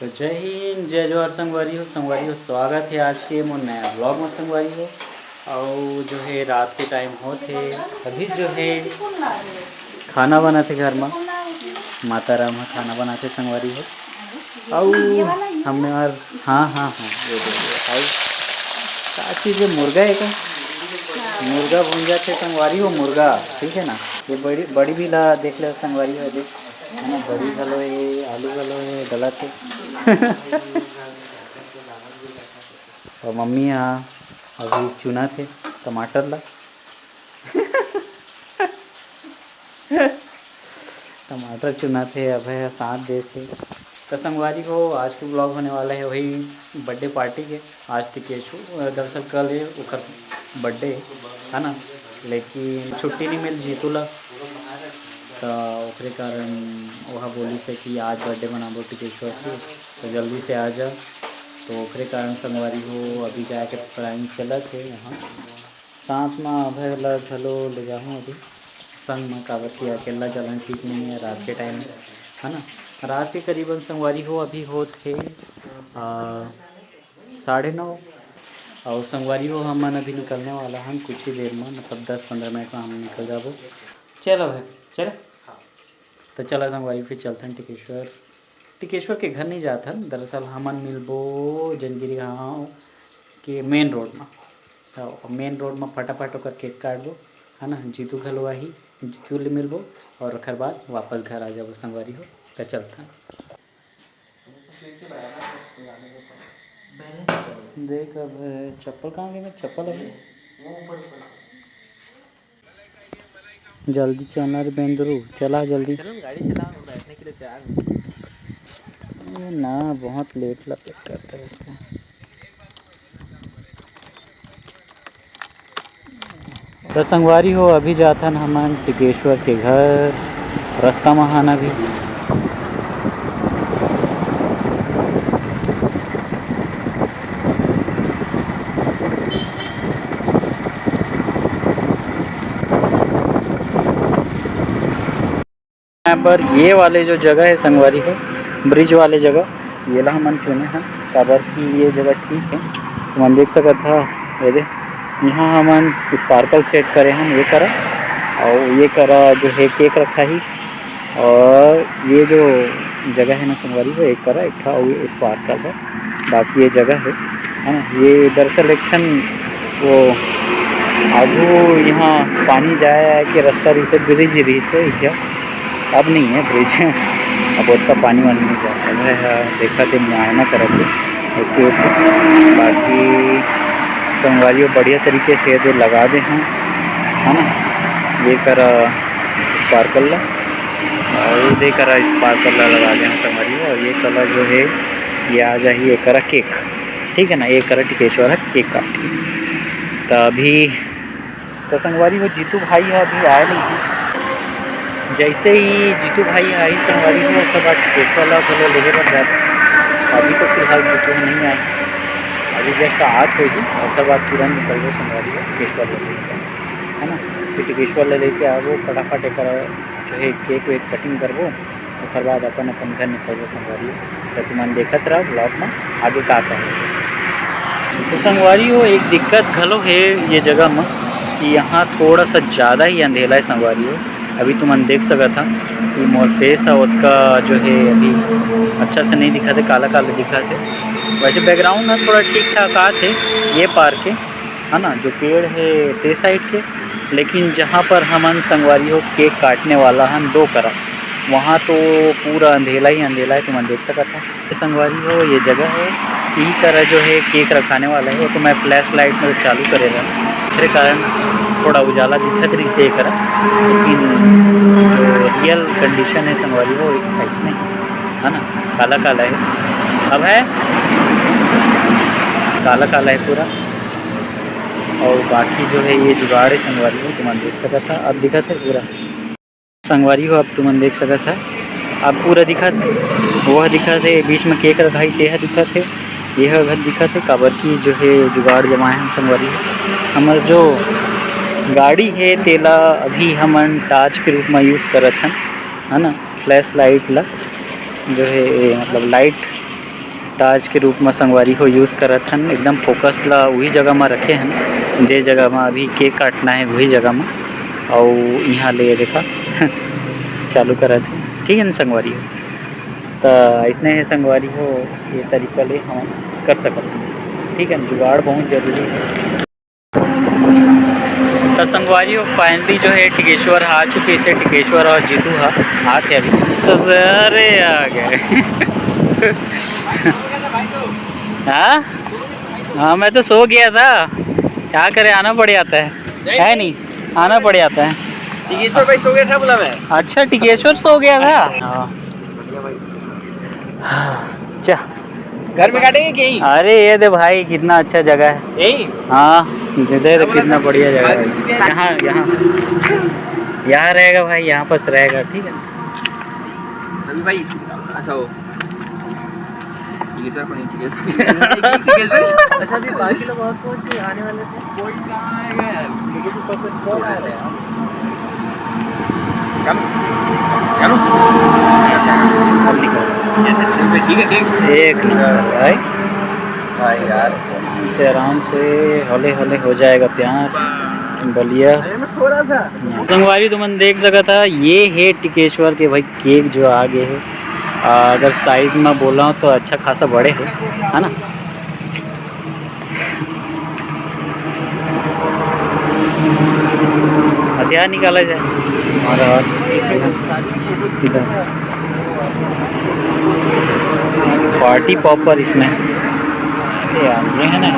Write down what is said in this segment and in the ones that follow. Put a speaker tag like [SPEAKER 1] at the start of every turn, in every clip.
[SPEAKER 1] तो जय हिंद जय जोहार संगवारी हो स्वागत है आज के मोर नया ब्लॉग में संगवारी हो। और जो है रात के टाइम होते अभी जो है खाना बनाते घर में माता राम खाना बनाते संगवारी हो। और हमने और हाँ ये देखिए और क्या चीज़ है मुर्गा है क्या मुर्गा भूंजा थे संगवारी हो मुर्गा ठीक है ना। ये बड़ी बड़ी भी ला देख ले संगवारी हो देख है ना बड़ी गलो है आलू गलो है गलत है और मम्मी यहाँ अभी चुना थे टमाटर ला टमाटर चुना थे अब है साथ दे थे। तो संगवारी को आज के ब्लॉग होने वाला है वही बर्थडे पार्टी के। आज टिकेशु दरअसल कल है उसका बर्थडे है ना लेकिन छुट्टी नहीं मिल जीतू ला तो उसके कारण वह बोली से कि आज बर्थडे मनाबो टिकेश्वर की तो जल्दी से आ जा। तो उसके कारण संगवारी हो अभी जाके प्लानिंग चला थे यहाँ साथ में अभय ला घलो ले जाऊँ अभी संग में कावत की अकेला चलन ठीक नहीं है रात के टाइम में है ना। रात के करीबन संगवारी हो अभी हो थे 9:30 और संगवारी हो हम अभी निकलने वाला हम कुछ ही देर में मतलब 10-15 मिनट में हम निकल जाबो। चलो भाई चलो तो चला संगवारी फिर चलते हैं टिकेश्वर के घर नहीं जाता दरअसल हमन मिलबो जंजीरी गाँव के मेन रोड में। तो मेन रोड में फटाफट होकर केक काटबो है ना जीतू घलवाही जीतू ले मिलबो और रखर बाद वापस घर आ जाबो संगवारी हो। तो चलता देख अब चप्पल कहाँ गए चप्पल अभी जल्दी चलना रे बेंदरू चला जल्दी
[SPEAKER 2] गाड़ी चला बैठने के लिए तैयार
[SPEAKER 1] ना बहुत लेट लपेट करता है। तो संगवारी हो अभी जाता न हम टिकेश्वर के घर रास्ता में आना भी यहाँ पर ये वाले जो जगह है संगवारी है ब्रिज वाले जगह ये ला हम चुने हैं काबर की ये जगह ठीक है। तो हम देख सकता था ये यहाँ हमन स्पार्कल सेट करे हम ये करा और ये करा जो है केक रखा ही और ये जो जगह है ना संगवारी है एक करा एक था और ये स्पार्कल है बाकी ये जगह है ना। ये दरअसल एक ठन वो आगू यहाँ पानी जाए कि रास्ता रही से ब्रिज रही से क्या अब नहीं है ब्रिज अब उसका पानी वानी नहीं जाता है देखा थे मुआयना करा थे ओके बाकी संगवारी बढ़िया तरीके से ये लगा दे हैं है ना। ये करा स्पार्कल ला और ये करा स्पार्कल ला लगा दे संगवारी और ये कलर जो है ये आ जाए ये करा केक ठीक है ना। ये करा टिकेश्वर है केक काट तो अभी तो संगवारी वो जीतू भाई है अभी आया नहीं थी जैसे ही जीतू भाई आई संगवारी हो उसके बाद टिकेश्वर ला बोलो लेके पर जाते अभी तो फिलहाल जीतू नहीं आए अभी जस्ट आत होगी और उसके बाद तुरंत निकल गए संगवारी हो टिकेश्वर ले है ना। फिर टिकेश्वर ले लेके आवो फटाफट एक जो है केक वेक कटिंग करवो उसके बाद अपन अपन घर निकल गए संगवारी हो। तो तुम देखत रहो ब्लॉग में आगे का है। तो संगवारी हो एक दिक्कत घलो है ये जगह में कि यहाँ थोड़ा सा ज़्यादा ही अंधेला है संगवारी हो। अभी तुम देख सका था कि मोर फेस है उसका जो है अभी अच्छा से नहीं दिखा थे काला काला दिखा थे। वैसे बैकग्राउंड में थोड़ा ठीक ठाक आ थे ये पार्क के है ना जो पेड़ है ते साइड के लेकिन जहाँ पर हमन संगवारी हो केक काटने वाला हम 2 करा वहाँ तो पूरा अंधेला ही अंधेला है तुम देख सका था। संगवारी हो ये जगह है यही तरह जो है केक रखाने वाला है वो तो मैं फ्लैश लाइट में चालू करेगा इसके कारण थोड़ा उजाला दिखत रही से करा लेकिन जो रियल कंडीशन है संगवारी हो ऐसे नहीं है ना काला काला है अब है काला काला है पूरा और बाकी जो है ये जुगाड़ है संगवारी हो तुम देख सका था अब दिखा था पूरा संगवारी हो अब तुम देख सका था अब पूरा दिखा थे वह दिखा थे बीच में केक रखाई थे दिखा थे यह घर दिखा थे काबर की जो है जुगाड़ जमाए हम संगवारी हमार जो गाड़ी है तेला अभी हमन टार्च के रूप में यूज़ करत हन है ना। फ्लैश लाइट ला जो है मतलब लाइट टार्च के रूप में संगवारी हो यूज़ करत हन। एकदम फोकस ला वही जगह में रखे हन जे जगह में अभी केक काटना है वही जगह में। और यहाँ ले देखा चालू करत है। ठीक है ना संगवारी हो, तो ऐसने है संगवारी हो, ये तरीका ले हम कर सकते हैं। ठीक है ना, जुगाड़ बहुत जरूरी है। तो संगवारी हो फाइनली जो है टिकेश्वर आ चुके से, टिकेश्वर और जीतू हाथ है अभी तो अरे आ गए। हाँ हाँ, मैं तो सो गया था, क्या करे, आना पड़ जाता है नहीं, आना पड़ जाता है।
[SPEAKER 2] टिकेश्वर भाई सो गया था बोला मैं।
[SPEAKER 1] अच्छा टिकेश्वर सो गया था। चा
[SPEAKER 2] घर में काटेंगे कि यहीं?
[SPEAKER 1] अरे ये दे भाई कितना अच्छा जगह है
[SPEAKER 2] यहीं?
[SPEAKER 1] हाँ, जिधर कितना बढ़िया जगह है। यहाँ यहाँ यहाँ रहेगा भाई, यहाँ पास रहेगा। ठीक है
[SPEAKER 2] रवि भाई अच्छा हो टिकेश्वर को नहीं टिकेश्वर अच्छा भी बाकी लोग और कौन से आने वाले थे, कोई कहाँ आएगा यार, मुझे तो पता कौन आ रहा है कम चलो ठीक है ठीक
[SPEAKER 1] एक नंबर भाई।
[SPEAKER 2] भाई यार
[SPEAKER 1] से आराम से हौले हौले हो जाएगा प्यार बलिया।
[SPEAKER 2] थोड़ा सा
[SPEAKER 1] संगवारी तो मन देख सका था, ये है टिकेश्वर के भाई केक जो आगे है। अगर साइज में बोला हूँ तो अच्छा खासा बड़े है ना। हथियार निकाला जाए और पार्टी पॉपर इसमें ये है ना।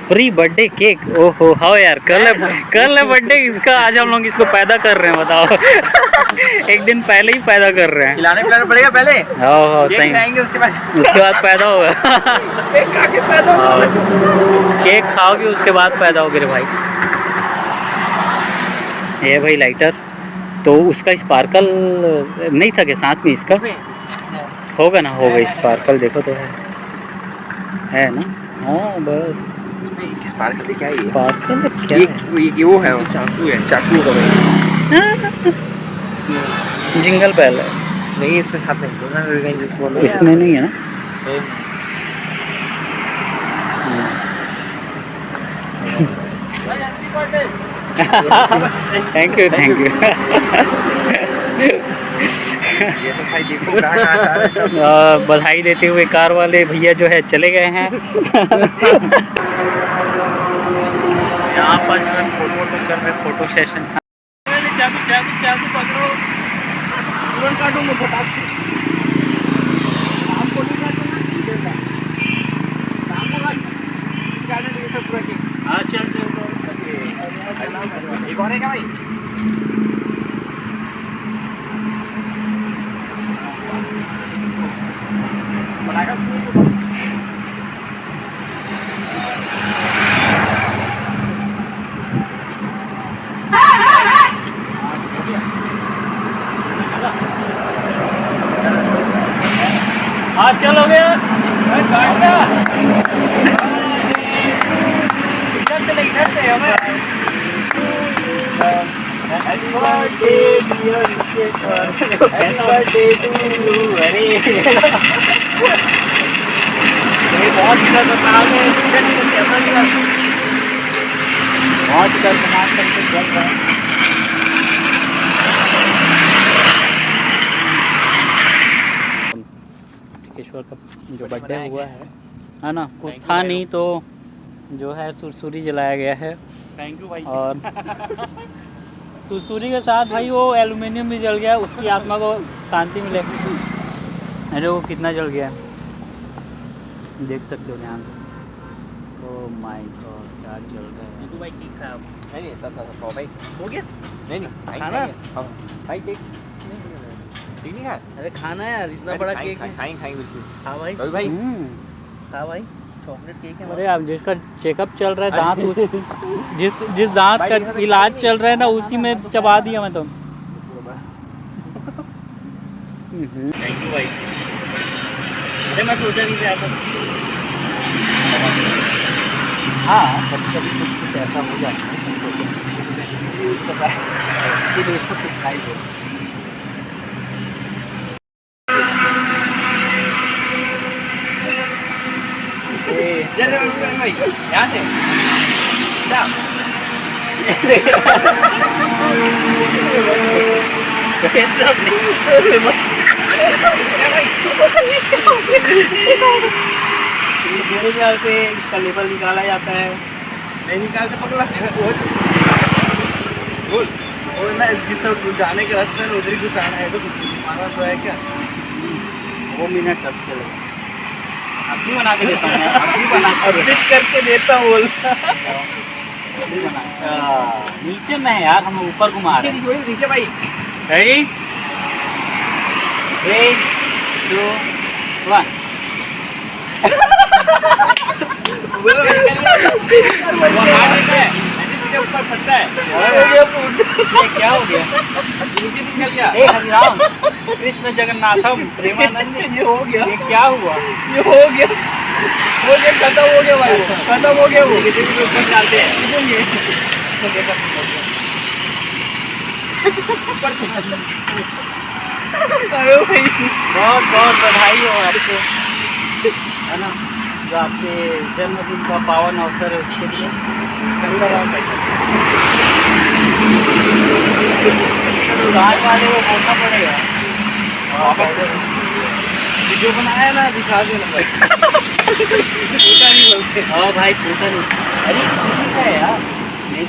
[SPEAKER 1] प्री बर्थडे केक, ओहो हाँ यार, कल है बर्थडे इसका, आज हम लोग इसको पैदा कर रहे हैं बताओ। एक दिन पहले ही पैदा कर रहे हैं।
[SPEAKER 2] खिलाने पिलाना पड़ेगा पहले,
[SPEAKER 1] हाँ सही, उसके बाद पैदा होगा। केक खाओगे उसके बाद पैदा होगे रे भाई। ये भाई लाइटर तो उसका स्पार्कल नहीं था के साथ में इसका होगा ना, होगा स्पार्कल, देखो तो है ना। हाँ बस
[SPEAKER 2] स्पार्कल क्या है,
[SPEAKER 1] स्पार्कल क्या है?
[SPEAKER 2] ये वो है, चाकू है, चाकू का भाई
[SPEAKER 1] जिंगल बेल है
[SPEAKER 2] नहीं, इसमें साथ नहीं,
[SPEAKER 1] इसमें नहीं है ना। Thank you thank you.
[SPEAKER 2] ये तो भाई देखो कहाँ
[SPEAKER 1] बधाई देते हुए कार वाले भैया जो है चले गए हैं। यहाँ पर जो है फोटो तो चल रहे, फोटो सेशन।
[SPEAKER 2] चाकू पकड़ो, तुरंत काटूंगा फटाक से। आपको नहीं काटूंगा, काटने सब पूरा केक।
[SPEAKER 1] हाँ चल
[SPEAKER 2] एक और है क्या भाई?
[SPEAKER 1] हाँ चलो गया
[SPEAKER 2] इधर से हमें happy birthday dear Tikeshwar, happy birthday to you. अरे ये बहुत इधर का काम है, बहुत इधर कमाल करके चल रहा है।
[SPEAKER 1] टिकेश्वर का जो बर्थडे हुआ है ना, कुछ था नहीं तो जो है सुरसुरी जलाया गया है।
[SPEAKER 2] थैंक यू भाई।
[SPEAKER 1] और सुरसुरी के साथ भाई वो एल्युमिनियम भी जल गया, उसकी आत्मा को शांति मिले। अरे वो कितना जल गया देख सकते हो ध्यान से। ओह माय गॉड क्या जल रहा है।
[SPEAKER 2] जीतू भाई केक खाया नहीं, था भाई हो गया नहीं खाना भाई केक ठीक नहीं है। अरे खाना यार, इतना बड़ा केक है, खाएंगे बिल्कुल। हाँ भाई भाई हाँ भाई चॉकलेट केक है।
[SPEAKER 1] अरे अब जिसका चेकअप चल रहा है दांत जिस दांत का इलाज चल रहा है ना, उसी में चबा दिया मैं तो।
[SPEAKER 2] थैंक यू भाई। अरे मैं सोचा नहीं था
[SPEAKER 1] हाँ कभी कुछ ऐसा हो जाता है।
[SPEAKER 2] भाई यहाँ से क्या मेरे ख्याल से इसका लेबल निकाला जाता है नहीं निकालते पकड़ा बोल और ना जिस जाने के रास्ते में उधर ही घुसाना है तो मारा तो है क्या वो मिनट कब चलेगा अभी बना के देता हूँ अभी बना करके देता हूँ बोल नीचे में है यार हम ऊपर घुमा रहे हैं नीचे भाई रेडी 3 2 1 ऊपर फंसता है क्या हो गया नीचे निकल गया हे हरिराम कृष्ण जगन्नाथम प्रेमानंद ये हो गया ये क्या हुआ ये हो गया खत्म हो गया भाई खत्म हो गया वो ऊपर डालते हैं अरे भाई बहुत बहुत बधाई हो आपको है ना जो आपके जन्मदिन का पावन अवसर है उसके लिए गाय वाले को बोलना पड़ेगा जो बनाया ना दिखा देना भाई पूछा नहीं बोलते हाँ भाई पूछा नहीं अरे ठीक है यार नहीं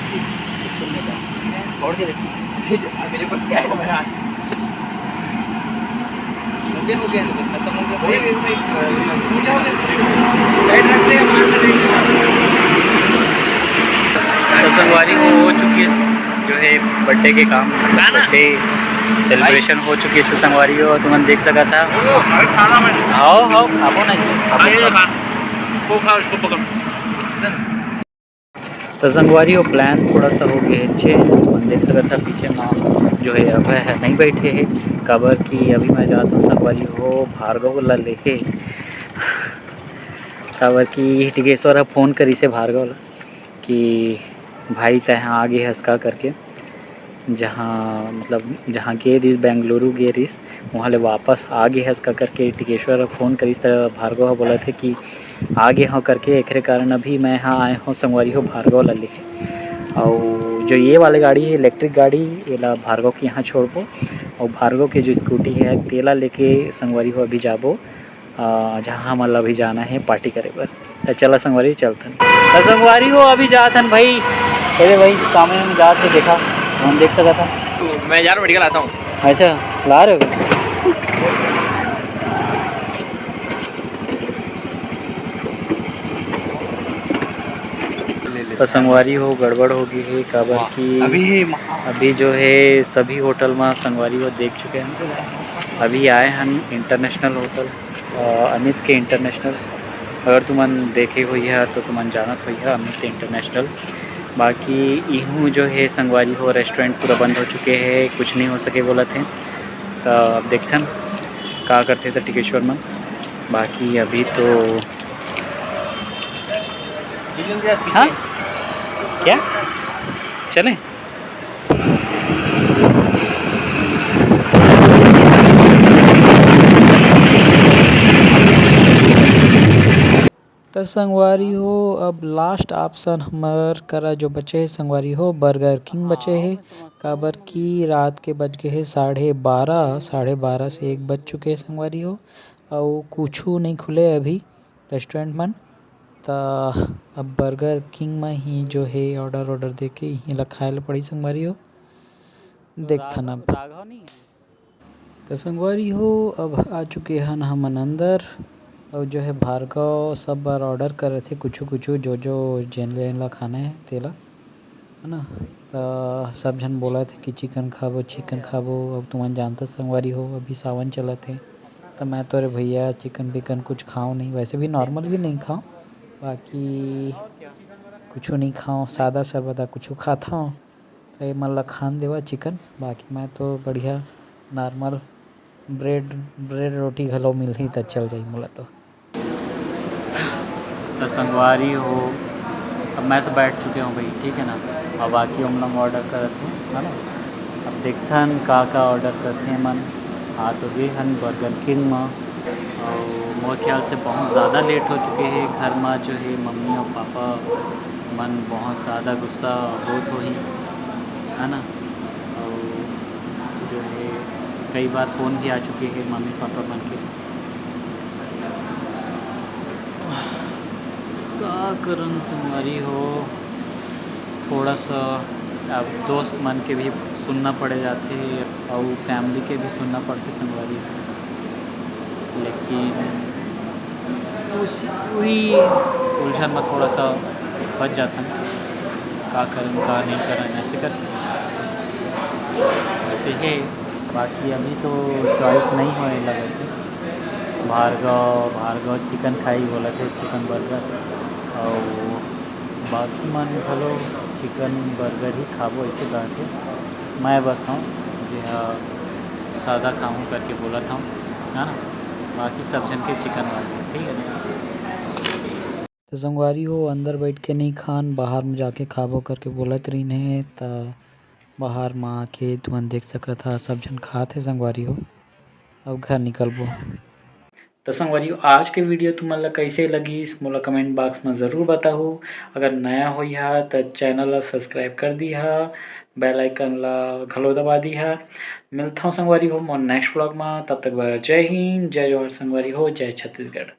[SPEAKER 2] छोड़ के देखिए मेरे पास क्या है मेरा हो गया खत्म हो गया संगवारी हो चुकी है जो है बर्थडे के काम बर्थडे सेलिब्रेशन हो चुकी है संगवारी हो तुमने देख सका था आओ आपो ना तो संगवारी हो प्लान थोड़ा सा हो गया अच्छे तुमने देख सका था पीछे माँ जो है अब है नहीं बैठे हैं कबर की अभी मैं जाता हूँ संगवारी हो भार्गव ला लेके कबर की टिकेश्वर फ़ोन करी से भार्गव ला कि भाई तहाँ आगे हंसका करके जहाँ मतलब जहाँ गे रही बेंगलुरु गे रही वहाँ ले वापस आगे हंसका करके टिकेश्वर फ़ोन करी तो भार्गव बोला थे कि आगे हाँ करके एक कारण अभी मैं यहाँ आए हूँ संगवारी हो भार्गव ला लेके और जो ये वाली गाड़ी है इलेक्ट्रिक गाड़ी एला भार्गव के यहाँ छोड़बो और भार्गव के जो स्कूटी है तेला लेके संगवारी हो अभी जाबो जहाँ हमारा अभी जाना है पार्टी करे बस तो चला संगवारी चलतन तो संगवारी हो अभी जातन भाई अरे भाई सामने में जाके देखा हम देख सका था मैं यार मेडिकल आता हूँ अच्छा ला रहे हो तो संगवारी हो गड़बड़ होगी है काबर की अभी जो है सभी होटल में संगवारी हो देख चुके हैं अभी आए हम इंटरनेशनल होटल अमित के इंटरनेशनल अगर तुमन देखे हुई है तो तुमन जानत हुई है अमित इंटरनेशनल बाकी इहूँ जो है संगवारी हो रेस्टोरेंट पूरा बंद हो चुके हैं कुछ नहीं हो सके बोला थे तो अब देखते हैं क्या करते थे टिकेश्वर में बाकी अभी तो हाँ क्या चलें तो संगवारी हो अब लास्ट ऑप्शन हमार करा जो बचे है संगवारी हो बर्गर किंग बचे है काबर की रात के बज गए है 12:30 से 1 बज चुके हैं संगवारी हो और कुछ नहीं खुले अभी रेस्टोरेंट में तो अब बर्गर किंग में ही जो है ऑर्डर दे के यहीं ला खाए ला पड़ी संगवारी हो देखथन अब तो संगवारी हो अब आ चुके हैं हमन अंदर और जो है भार्गव सब बार ऑर्डर कर रहे थे कुछ जो जेन ला खाना है तेला है ना तो सब जन बोला थे कि चिकन खाबो अब तुम जानता संगवारी हो अभी सावन चला थे तो मैं तो अरे भैया चिकन कुछ खाऊँ नहीं वैसे भी नॉर्मल भी नहीं खाऊँ बाकी कुछ नहीं खाऊँ सादा सरबदा कुछ खाता हूँ तो ये मन ला खान देवा चिकन बाकी मैं तो बढ़िया नॉर्मल ब्रेड रोटी घलो मिलही तो चल जाई मोला तो संगवारी हो अब मैं तो बैठ चुके हूँ भाई ठीक है ना और बाकी हम लोग ऑर्डर करते हैं है ना अब देखते हैं का ऑर्डर करते हैं मन हाँ तो गए हन बर्गर किंग में
[SPEAKER 1] और मोर ख्याल से बहुत ज़्यादा लेट हो चुके हैं। घर में जो है मम्मी और पापा मन बहुत ज़्यादा गुस्सा होत होही, है ना। और जो है कई बार फ़ोन भी आ चुके हैं मम्मी पापा मन के। का करन संगवारी हो, थोड़ा सा अब दोस्त मन के भी सुनना पड़ जाते और फैमिली के भी सुनना पड़ते संगवारी। लेकिन उस वही उलझन में थोड़ा सा फंस जाता है, का करन का नहीं करन ऐसे करके ऐसे है। बाकी अभी तो चॉइस नहीं होने लगे थे। भार्गव चिकन खाई बोला थे, चिकन बर्गर। और बाकी मन घलो चिकन बर्गर ही खाबो ऐसे कहते। मैं बस हूँ जी हाँ सादा खाऊँ करके बोला था, है ना। बाकी सब जन के चिकन वाले ठीक है ना। तो संगवारी हो अंदर बैठ के नहीं खान, बाहर में जाके खाबो करके बोलत रही है। तो बाहर में आके तुमन देख सकत हा सब जन खात है संगवारी हो। अब घर निकलबो। तो संगवारी आज के वीडियो तुमन ला कैसे लगिस मोला कमेंट बॉक्स में ज़रूर बताओ। अगर नया होई हा तो चैनल ला सब्सक्राइब कर दिहा, बेल आइकन ला घलो दबा दिहा। मिलता हूँ संगवारी हो मोर नेक्स्ट व्लॉग में, तब तक जय हिंद, जय जोहार संगवारी हो, जय छत्तीसगढ़।